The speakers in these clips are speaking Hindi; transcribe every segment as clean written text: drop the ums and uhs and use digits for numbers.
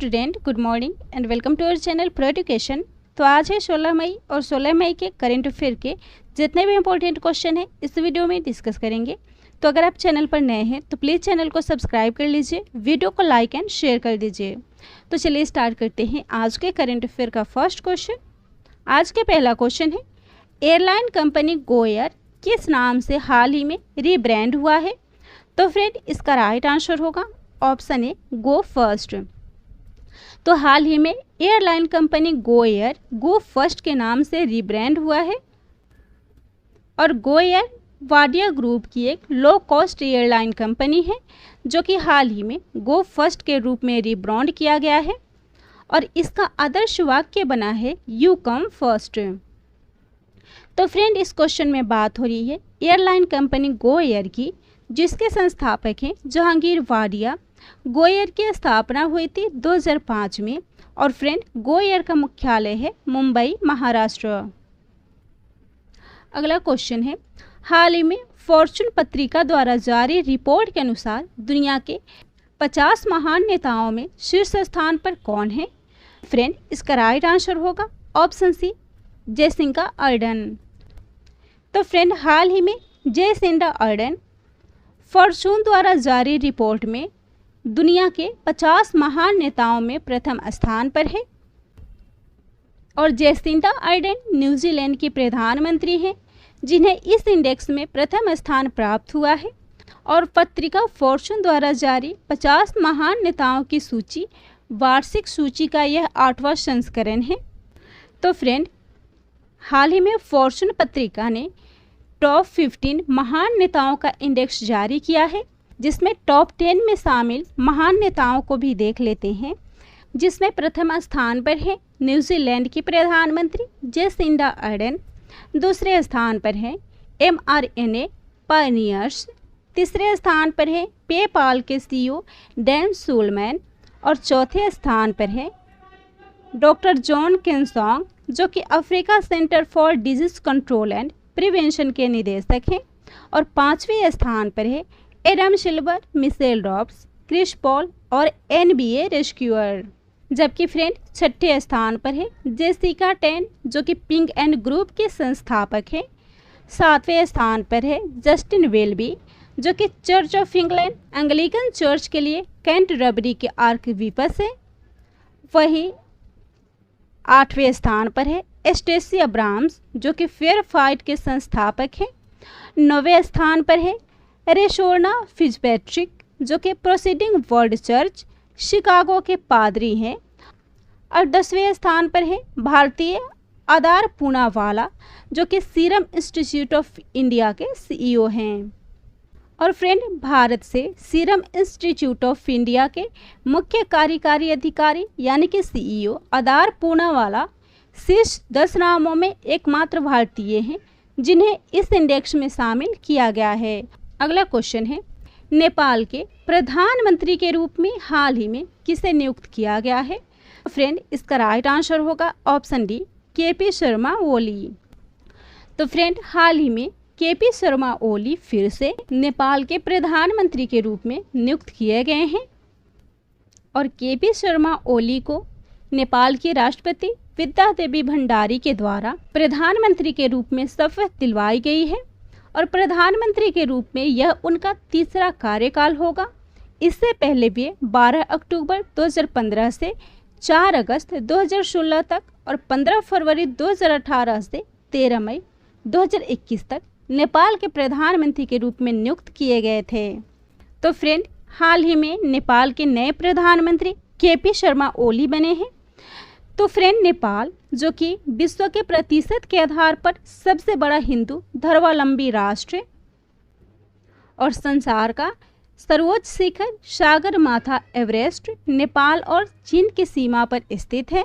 Student, good morning and welcome to our channel Pro Education. तो आज है 16 मई और 16 मई के करंट अफेयर के जितने भी इंपॉर्टेंट क्वेश्चन हैं इस वीडियो में डिस्कस करेंगे। तो अगर आप चैनल पर नए हैं तो प्लीज़ चैनल को सब्सक्राइब कर लीजिए, वीडियो को लाइक एंड शेयर कर दीजिए। तो चलिए स्टार्ट करते हैं आज के करंट अफेयर का फर्स्ट क्वेश्चन। आज के पहला क्वेश्चन है, एयरलाइन कंपनी गो एयर किस नाम से हाल ही में रीब्रांड हुआ है? तो फ्रेंड इसका राइट आंसर होगा ऑप्शन ए, गो फर्स्ट। तो हाल ही में एयरलाइन कंपनी गो एयर गो फर्स्ट के नाम से रीब्रांड हुआ है और गो एयर वाडिया ग्रुप की एक लो कॉस्ट एयरलाइन कंपनी है जो कि हाल ही में गो फर्स्ट के रूप में रीब्रांड किया गया है और इसका आदर्श वाक्य बना है यू कम फर्स्ट। तो फ्रेंड इस क्वेश्चन में बात हो रही है एयरलाइन कंपनी गो एयर की, जिसके संस्थापक हैं जहांगीर वाडिया। गो एयर की स्थापना हुई थी 2005 में और फ्रेंड गो एयर का मुख्यालय है मुंबई, महाराष्ट्र। अगला क्वेश्चन है, हाल ही में फॉर्च्यून पत्रिका द्वारा जारी रिपोर्ट के अनुसार दुनिया के 50 महान नेताओं में शीर्ष स्थान पर कौन है? फ्रेंड इसका राइट आंसर होगा ऑप्शन सी, जेसिंडा अर्डन। तो फ्रेंड हाल ही में जेसिंडा अर्डन फॉर्च्यून द्वारा जारी रिपोर्ट में दुनिया के 50 महान नेताओं में प्रथम स्थान पर है और जेसिंडा अर्डन न्यूजीलैंड की प्रधानमंत्री हैं जिन्हें इस इंडेक्स में प्रथम स्थान प्राप्त हुआ है और पत्रिका फॉर्च्यून द्वारा जारी 50 महान नेताओं की सूची वार्षिक सूची का यह 8वां संस्करण है। तो फ्रेंड हाल ही में फॉर्च्यून पत्रिका ने टॉप 15 महान नेताओं का इंडेक्स जारी किया है, जिसमें टॉप 10 में शामिल महान नेताओं को भी देख लेते हैं, जिसमें प्रथम स्थान पर है न्यूजीलैंड की प्रधानमंत्री जेसिंडा अर्डन, दूसरे स्थान पर है mRNA पायनियर्स, तीसरे स्थान पर है पेपाल के सीईओ डैन सुलमैन और चौथे स्थान पर है डॉक्टर जॉन केनसोंग जो कि Africa Centre for Disease Control and Prevention के निदेशक हैं और 5वें स्थान पर है Adam Silver, Michele Roberts, Chris Paul और NBA रेस्क्यूअर। जबकि फ्रेंड 6ठे स्थान पर है जेसिका टेन जो कि पिंक एंड ग्रुप के संस्थापक हैं। 7वें स्थान पर है जस्टिन वेलबी जो कि church of England Anglican church के लिए कैंटरबरी के आर्कबिशप है। वहीं 8वें स्थान पर है स्टेसी अब्राम्स जो कि फेयर फाइट के संस्थापक हैं। 9वें स्थान पर है रेशोर्ना फिट्जपैट्रिक जो कि प्रोसीडिंग वर्ल्ड चर्च शिकागो के पादरी हैं और 10वें स्थान पर है भारतीय आदार पूनावाला जो कि सीरम इंस्टीट्यूट ऑफ इंडिया के CEO हैं। और फ्रेंड भारत से सीरम इंस्टीट्यूट ऑफ इंडिया के मुख्य कार्यकारी अधिकारी यानी कि CEO आदार पूनावाला शीर्ष 10 नामों में एकमात्र भारतीय हैं जिन्हें इस इंडेक्स में शामिल किया गया है। अगला क्वेश्चन है, नेपाल के प्रधानमंत्री के रूप में हाल ही में किसे नियुक्त किया गया है? फ्रेंड इसका राइट आंसर होगा option D, KP Sharma Oli. तो फ्रेंड हाल ही में KP शर्मा ओली फिर से नेपाल के प्रधानमंत्री के रूप में नियुक्त किए गए हैं और KP शर्मा ओली को नेपाल की राष्ट्रपति विद्या देवी भंडारी के द्वारा प्रधानमंत्री के रूप में शपथ दिलवाई गई है और प्रधानमंत्री के रूप में यह उनका तीसरा कार्यकाल होगा। इससे पहले वे 12 अक्टूबर 2015 से 4 अगस्त 2016 तक और 15 फरवरी 2018 से 13 मई 2021 तक नेपाल के प्रधानमंत्री के रूप में नियुक्त किए गए थे। तो फ्रेंड हाल ही में नेपाल के नए प्रधानमंत्री KP शर्मा ओली बने हैं। तो फ्रेंड नेपाल जो कि विश्व के प्रतिशत के आधार पर सबसे बड़ा हिंदू धर्मावलंबी राष्ट्र है और संसार का सर्वोच्च शिखर सागरमाथा एवरेस्ट नेपाल और चीन की सीमा पर स्थित है।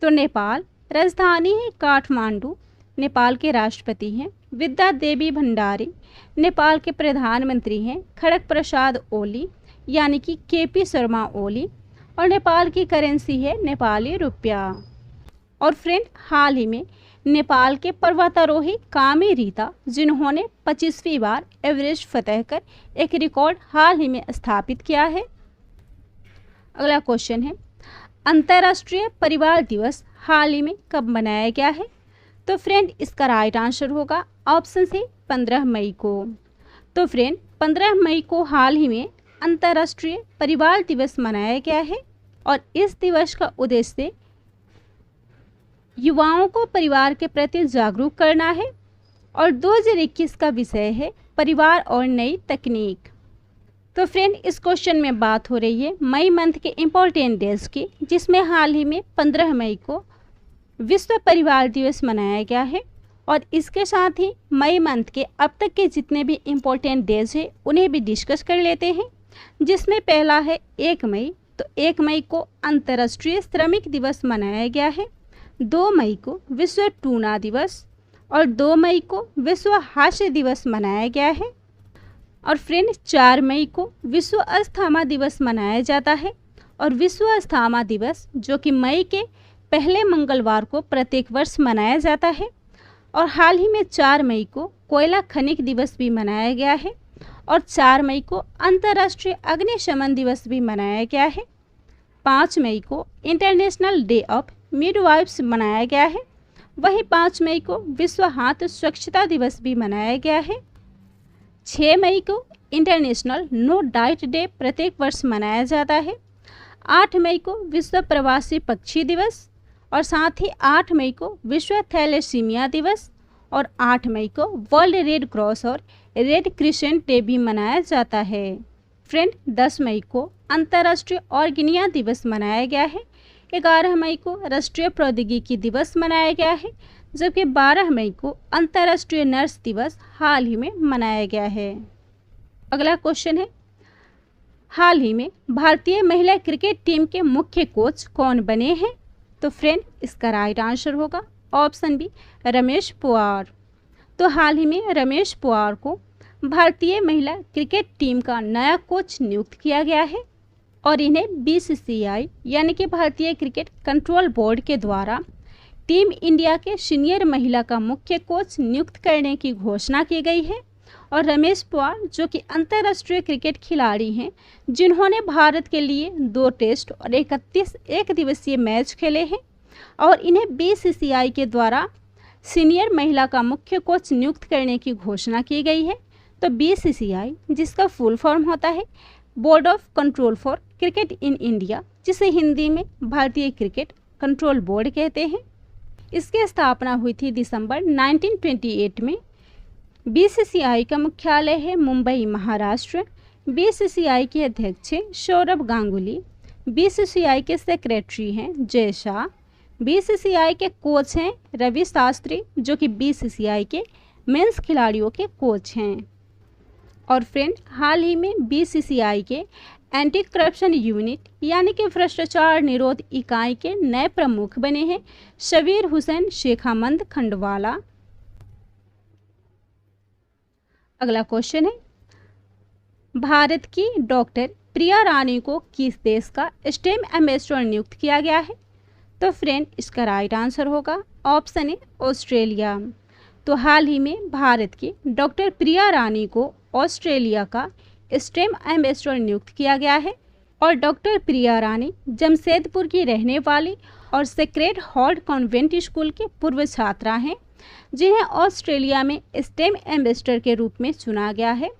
तो नेपाल राजधानी है काठमांडू। नेपाल के राष्ट्रपति हैं विद्या देवी भंडारी। नेपाल के प्रधानमंत्री हैं खड़ग प्रसाद ओली यानी कि KP शर्मा ओली और नेपाल की करेंसी है नेपाली रुपया। और फ्रेंड हाल ही में नेपाल के पर्वतारोही कामी रीता जिन्होंने 25वीं बार एवरेस्ट फतह कर एक रिकॉर्ड हाल ही में स्थापित किया है। अगला क्वेश्चन है, अंतर्राष्ट्रीय परिवार दिवस हाल ही में कब मनाया गया है? तो फ्रेंड इसका राइट आंसर होगा ऑप्शन सी 15 मई को। तो फ्रेंड 15 मई को हाल ही में अंतर्राष्ट्रीय परिवार दिवस मनाया गया है और इस दिवस का उद्देश्य युवाओं को परिवार के प्रति जागरूक करना है और 2021 का विषय है परिवार और नई तकनीक। तो फ्रेंड इस क्वेश्चन में बात हो रही है मई मंथ के इम्पोर्टेंट डेज की, जिसमें हाल ही में 15 मई को विश्व परिवार दिवस मनाया गया है और इसके साथ ही मई मंथ के अब तक के जितने भी इम्पोर्टेंट डेज हैं उन्हें भी डिस्कस कर लेते हैं, जिसमें पहला है 1 मई। तो 1 मई को अंतर्राष्ट्रीय श्रमिक दिवस मनाया गया है, 2 मई को विश्व टूना दिवस और 2 मई को विश्व हास्य दिवस मनाया गया है और फ्रेंड 4 मई को विश्व अस्थमा दिवस मनाया जाता है और विश्व अस्थमा दिवस जो कि मई के पहले मंगलवार को प्रत्येक वर्ष मनाया जाता है और हाल ही में 4 मई को कोयला खनिक दिवस भी मनाया गया है और 4 मई को अंतर्राष्ट्रीय अग्निशमन दिवस भी मनाया गया है। 5 मई को इंटरनेशनल डे ऑफ मिडवाइफ्स मनाया गया है। वहीं 5 मई को विश्व हाथ स्वच्छता दिवस भी मनाया गया है। 6 मई को इंटरनेशनल नो डाइट डे प्रत्येक वर्ष मनाया जाता है। 8 मई को विश्व प्रवासी पक्षी दिवस और साथ ही 8 मई को विश्व थैलेसीमिया दिवस और 8 मई को वर्ल्ड रेड क्रॉस और रेड क्रिसेंट डे भी मनाया जाता है। फ्रेंड 10 मई को अंतर्राष्ट्रीय ऑर्गेनिया दिवस मनाया गया है। 11 मई को राष्ट्रीय प्रौद्योगिकी दिवस मनाया गया है, जबकि 12 मई को अंतर्राष्ट्रीय नर्स दिवस हाल ही में मनाया गया है। अगला क्वेश्चन है, हाल ही में भारतीय महिला क्रिकेट टीम के मुख्य कोच कौन बने हैं? तो फ्रेंड इसका राइट आंसर होगा ऑप्शन बी रमेश पुआर। तो हाल ही में रमेश पुआर को भारतीय महिला क्रिकेट टीम का नया कोच नियुक्त किया गया है और इन्हें BCCI यानी कि भारतीय क्रिकेट कंट्रोल बोर्ड के द्वारा टीम इंडिया के सीनियर महिला का मुख्य कोच नियुक्त करने की घोषणा की गई है। और रमेश पुआर जो कि अंतर्राष्ट्रीय क्रिकेट खिलाड़ी हैं, जिन्होंने भारत के लिए 2 टेस्ट और 31 एक दिवसीय मैच खेले हैं और इन्हें BCCI के द्वारा सीनियर महिला का मुख्य कोच नियुक्त करने की घोषणा की गई है। तो BCCI जिसका फुल फॉर्म होता है board of control for cricket in India, जिसे हिंदी में भारतीय क्रिकेट कंट्रोल बोर्ड कहते हैं, इसकी स्थापना हुई थी दिसंबर 1928 में। BCCI का मुख्यालय है मुंबई, महाराष्ट्र। BCCI के अध्यक्ष हैं सौरभ गांगुली। BCCI के सेक्रेटरी हैं जय शाह। BCCI के कोच हैं रवि शास्त्री जो कि BCCI के मेंस खिलाड़ियों के कोच हैं। और फ्रेंड हाल ही में BCCI के एंटी करप्शन यूनिट यानी कि भ्रष्टाचार निरोध इकाई के नए प्रमुख बने हैं शबीर हुसैन शेखामंद खंडवाला। अगला क्वेश्चन है, भारत की डॉक्टर प्रिया रानी को किस देश का स्टेम एम्बेसडर नियुक्त किया गया है? तो फ्रेंड इसका राइट आंसर होगा ऑप्शन ए ऑस्ट्रेलिया। तो हाल ही में भारत की डॉक्टर प्रिया रानी को ऑस्ट्रेलिया का स्टेम एम्बेसडर नियुक्त किया गया है और डॉक्टर प्रिया रानी जमशेदपुर की रहने वाली और सेक्रेड हार्ट कॉन्वेंट स्कूल के पूर्व छात्रा हैं, जिन्हें ऑस्ट्रेलिया में स्टेम एम्बेसडर के रूप में चुना गया है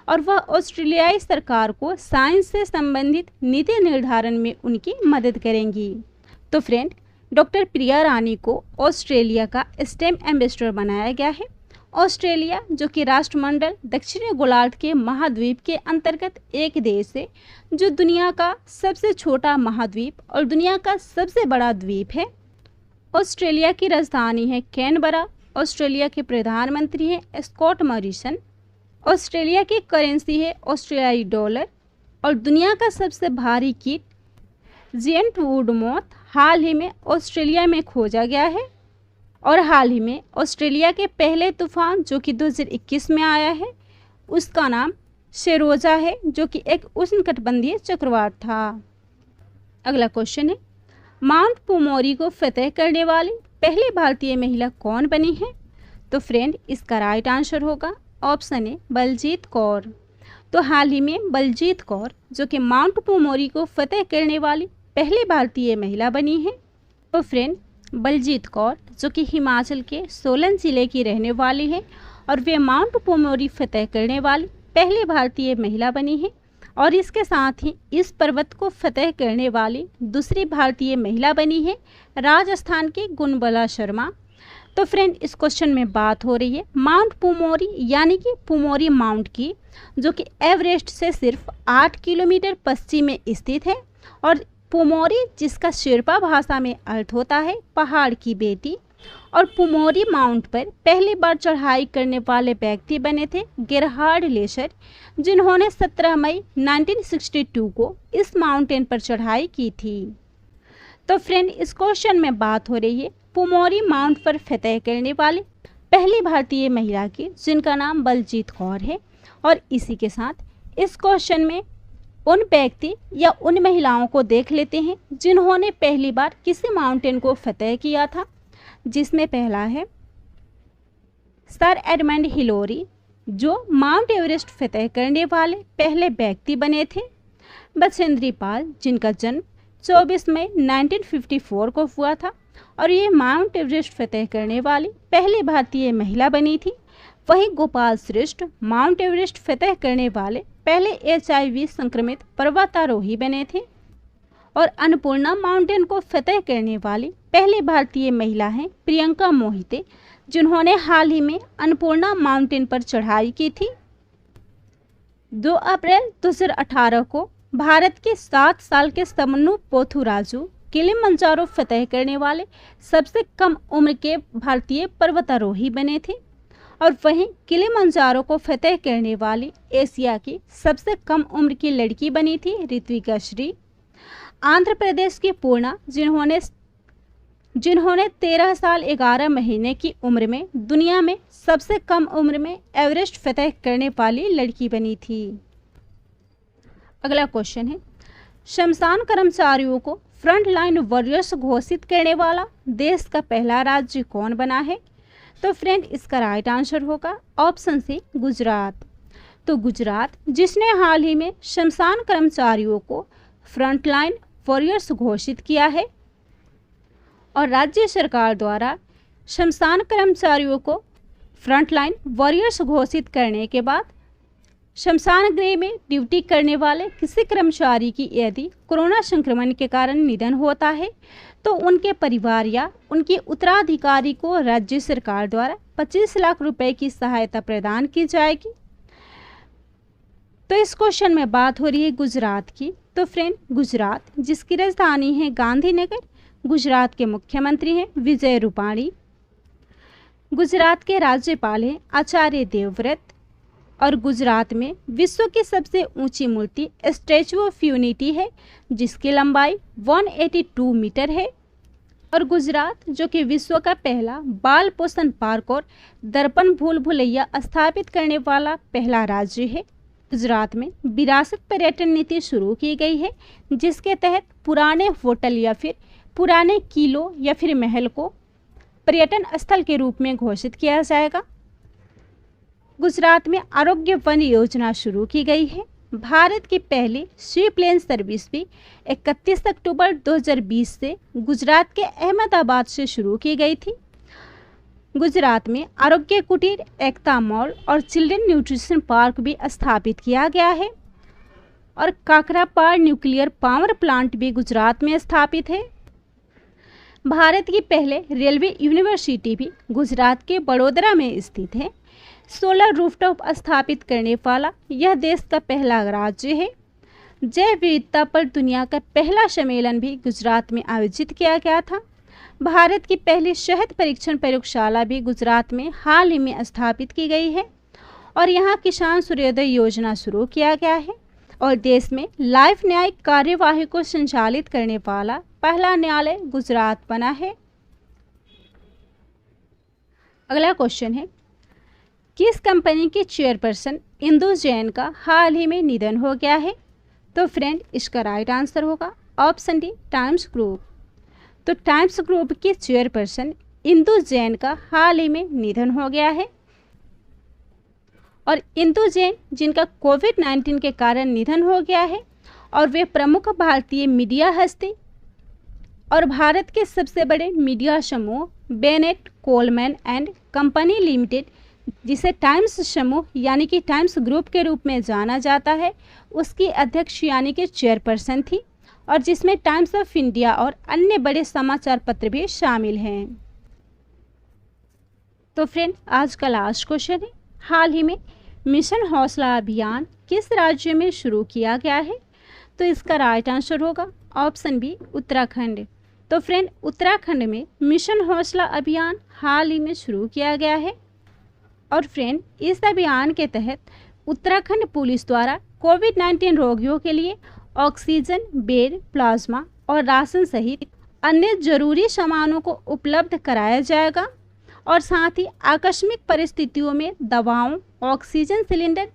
और वह ऑस्ट्रेलियाई सरकार को साइंस से संबंधित नीति निर्धारण में उनकी मदद करेंगी। तो फ्रेंड डॉक्टर प्रिया रानी को ऑस्ट्रेलिया का स्टेम एम्बेसडर बनाया गया है। ऑस्ट्रेलिया जो कि राष्ट्रमंडल दक्षिणी गोलार्ध के महाद्वीप के अंतर्गत एक देश है, जो दुनिया का सबसे छोटा महाद्वीप और दुनिया का सबसे बड़ा द्वीप है। ऑस्ट्रेलिया की राजधानी है कैनबरा। ऑस्ट्रेलिया के प्रधानमंत्री हैं स्कॉट मॉरिसन। ऑस्ट्रेलिया की करेंसी है ऑस्ट्रेलियाई डॉलर और दुनिया का सबसे भारी कीट जिएंट वुड मॉथ हाल ही में ऑस्ट्रेलिया में खोजा गया है। और हाल ही में ऑस्ट्रेलिया के पहले तूफान जो कि 2021 में आया है, उसका नाम शेरोजा है, जो कि एक उष्णकटिबंधीय चक्रवात था। अगला क्वेश्चन है, माउंट पुमोरी को फतह करने वाली पहली भारतीय महिला कौन बनी है? तो फ्रेंड इसका राइट आंसर होगा ऑप्शन ए बलजीत कौर। तो हाल ही में बलजीत कौर जो कि माउंट पूमोरी को फतेह करने वाली पहली भारतीय महिला बनी है। तो फ्रेंड, बलजीत कौर जो कि हिमाचल के सोलन जिले की रहने वाली है और वे माउंट पूमोरी फतेह करने वाली पहली भारतीय महिला बनी है और इसके साथ ही इस पर्वत को फतेह करने वाली दूसरी भारतीय महिला बनी है राजस्थान की गुणबला शर्मा। तो फ्रेंड, इस क्वेश्चन में बात हो रही है माउंट पूमोरी यानी कि पूमोरी माउंट की, जो कि एवरेस्ट से सिर्फ 8 किलोमीटर पश्चिम में स्थित है। और पूमोरी जिसका शेरपा भाषा में अर्थ होता है पहाड़ की बेटी, और पूमोरी माउंट पर पहली बार चढ़ाई करने वाले व्यक्ति बने थे गेरहार्ड लेशर, जिन्होंने 17 मई 1962 को इस माउंटेन पर चढ़ाई की थी। तो फ्रेंड, इस क्वेश्चन में बात हो रही है पूमोरी माउंट पर फतेह करने वाली पहली भारतीय महिला की, जिनका नाम बलजीत कौर है। और इसी के साथ इस क्वेश्चन में उन व्यक्ति या उन महिलाओं को देख लेते हैं जिन्होंने पहली बार किसी माउंटेन को फतेह किया था, जिसमें पहला है सर एडमंड हिलोरी, जो माउंट एवरेस्ट फतेह करने वाले पहले व्यक्ति बने थे। बचेंद्री पाल, जिनका जन्म 24 मई 1954 को हुआ था और ये माउंट एवरेस्ट फतेह करने वाली पहली भारतीय महिला बनी थी। वहीं गोपाल श्रेष्ठ माउंट एवरेस्ट फतेह करने वाले पहले HIV संक्रमित पर्वतारोही बने थे। और अन्नपूर्णा माउंटेन को फतेह करने वाली पहली भारतीय महिला हैं प्रियंका मोहिते, जिन्होंने हाल ही में अन्नपूर्णा माउंटेन पर चढ़ाई की थी। 2 अप्रैल 2018 को भारत के 7 साल के समन्नु पोथुराजू किलिमंजारो फतेह करने वाले सबसे कम उम्र के भारतीय पर्वतारोही बने थे। और वहीं किलिमंजारो को फतेह करने वाली एशिया की सबसे कम उम्र की लड़की बनी थी ऋत्विका श्री। आंध्र प्रदेश की पूर्णा, जिन्होंने 13 साल 11 महीने की उम्र में दुनिया में सबसे कम उम्र में एवरेस्ट फतेह करने वाली लड़की बनी थी। अगला क्वेश्चन है शमशान कर्मचारियों को फ्रंट लाइन वॉरियर्स घोषित करने वाला देश का पहला राज्य कौन बना है? तो फ्रेंड, इसका राइट आंसर होगा ऑप्शन सी गुजरात। तो गुजरात जिसने हाल ही में शमशान कर्मचारियों को फ्रंट लाइन वॉरियर्स घोषित किया है और राज्य सरकार द्वारा शमशान कर्मचारियों को फ्रंट लाइन वॉरियर्स घोषित करने के बाद शमशान गृह में ड्यूटी करने वाले किसी कर्मचारी की यदि कोरोना संक्रमण के कारण निधन होता है तो उनके परिवार या उनके उत्तराधिकारी को राज्य सरकार द्वारा 25 लाख रुपए की सहायता प्रदान की जाएगी। तो इस क्वेश्चन में बात हो रही है गुजरात की। तो फ्रेंड, गुजरात जिसकी राजधानी है गांधीनगर, गुजरात के मुख्यमंत्री हैं विजय रूपाणी। गुजरात के राज्यपाल हैं आचार्य देवव्रत। और गुजरात में विश्व की सबसे ऊंची मूर्ति स्टैचू ऑफ यूनिटी है, जिसकी लंबाई 182 मीटर है। और गुजरात जो कि विश्व का पहला बाल पोषण पार्क और दर्पण भूल भुलैया स्थापित करने वाला पहला राज्य है। गुजरात में विरासत पर्यटन नीति शुरू की गई है, जिसके तहत पुराने होटल या फिर पुराने किलों या फिर महल को पर्यटन स्थल के रूप में घोषित किया जाएगा। गुजरात में आरोग्य वन योजना शुरू की गई है। भारत की पहली सी प्लेन सर्विस भी 31 अक्टूबर 2020 से गुजरात के अहमदाबाद से शुरू की गई थी। गुजरात में आरोग्य कुटीर, एकता मॉल और चिल्ड्रन न्यूट्रिशन पार्क भी स्थापित किया गया है। और काकरापाड़ न्यूक्लियर पावर प्लांट भी गुजरात में स्थापित है। भारत की पहले रेलवे यूनिवर्सिटी भी गुजरात के बड़ोदरा में स्थित है। सोलर रूफटॉप स्थापित करने वाला यह देश का पहला राज्य है। जैव विविधता पर दुनिया का पहला सम्मेलन भी गुजरात में आयोजित किया गया था। भारत की पहली शहद परीक्षण प्रयोगशाला भी गुजरात में हाल ही में स्थापित की गई है। और यहाँ किसान सूर्योदय योजना शुरू किया गया है। और देश में लाइव न्यायिक कार्यवाही को संचालित करने वाला पहला न्यायालय गुजरात बना है। अगला क्वेश्चन है किस कंपनी की चेयरपर्सन इंदु जैन का हाल ही में निधन हो गया है? तो फ्रेंड, इसका राइट आंसर होगा ऑप्शन डी टाइम्स ग्रुप। तो टाइम्स ग्रुप की चेयरपर्सन इंदु जैन का हाल ही में निधन हो गया है। और इंदु जैन जिनका कोविड-19 के कारण निधन हो गया है और वे प्रमुख भारतीय मीडिया हस्ती और भारत के सबसे बड़े मीडिया समूह Bennett Coleman and company limited, जिसे टाइम्स समूह यानी कि टाइम्स ग्रुप के रूप में जाना जाता है, उसकी अध्यक्ष यानी कि चेयरपर्सन थी और जिसमें टाइम्स ऑफ इंडिया और अन्य बड़े समाचार पत्र भी शामिल हैं। तो फ्रेंड, आज का लास्ट क्वेश्चन है, हाल ही में मिशन हौसला अभियान किस राज्य में शुरू किया गया है? तो इसका राइट आंसर होगा ऑप्शन बी, उत्तराखंड। तो फ्रेंड, उत्तराखंड में मिशन हौसला अभियान हाल ही में शुरू किया गया है और फ्रेंड, इस अभियान के तहत उत्तराखंड पुलिस द्वारा कोविड-19 रोगियों के लिए ऑक्सीजन, बेड, प्लाज्मा और राशन सहित अन्य जरूरी सामानों को उपलब्ध कराया जाएगा और साथ ही आकस्मिक परिस्थितियों में दवाओं, ऑक्सीजन सिलेंडर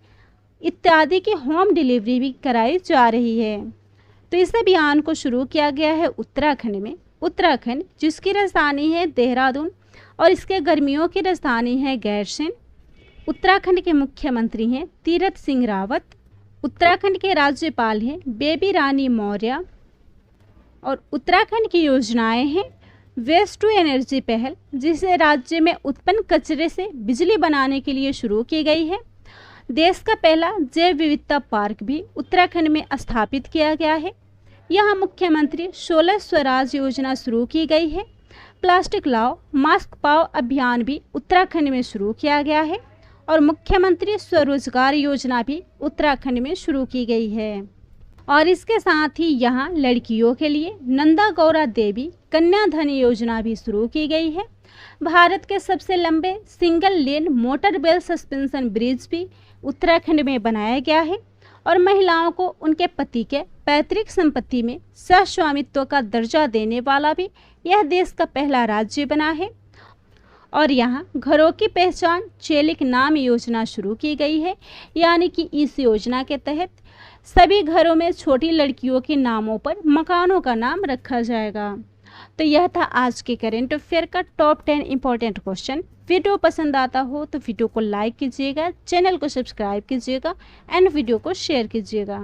इत्यादि की होम डिलीवरी भी कराई जा रही है। तो इस अभियान को शुरू किया गया है उत्तराखंड में। उत्तराखंड जिसकी राजधानी है देहरादून और इसके गर्मियों की राजधानी है गैरसैंण। उत्तराखंड के मुख्यमंत्री हैं तीरथ सिंह रावत। उत्तराखंड के राज्यपाल हैं बेबी रानी मौर्य और उत्तराखंड की योजनाएं हैं वेस्ट टू एनर्जी पहल, जिसे राज्य में उत्पन्न कचरे से बिजली बनाने के लिए शुरू की गई है। देश का पहला जैव विविधता पार्क भी उत्तराखंड में स्थापित किया गया है। यहाँ मुख्यमंत्री 16 स्वराज योजना शुरू की गई है। प्लास्टिक लाओ मास्क पाओ अभियान भी उत्तराखंड में शुरू किया गया है और मुख्यमंत्री स्वरोजगार योजना भी उत्तराखंड में शुरू की गई है। और इसके साथ ही यहाँ लड़कियों के लिए नंदा गौरा देवी कन्या धन योजना भी शुरू की गई है। भारत के सबसे लंबे single lane motor bell suspension bridge भी उत्तराखंड में बनाया गया है और महिलाओं को उनके पति के पैतृक संपत्ति में सहस्वामित्व का दर्जा देने वाला भी यह देश का पहला राज्य बना है। और यहाँ घरों की पहचान चेलिक नाम योजना शुरू की गई है, यानी कि इस योजना के तहत सभी घरों में छोटी लड़कियों के नामों पर मकानों का नाम रखा जाएगा। तो यह था आज के करेंट अफेयर का टॉप 10 इंपॉर्टेंट क्वेश्चन। वीडियो पसंद आता हो तो वीडियो को लाइक कीजिएगा, चैनल को सब्सक्राइब कीजिएगा एंड वीडियो को शेयर कीजिएगा।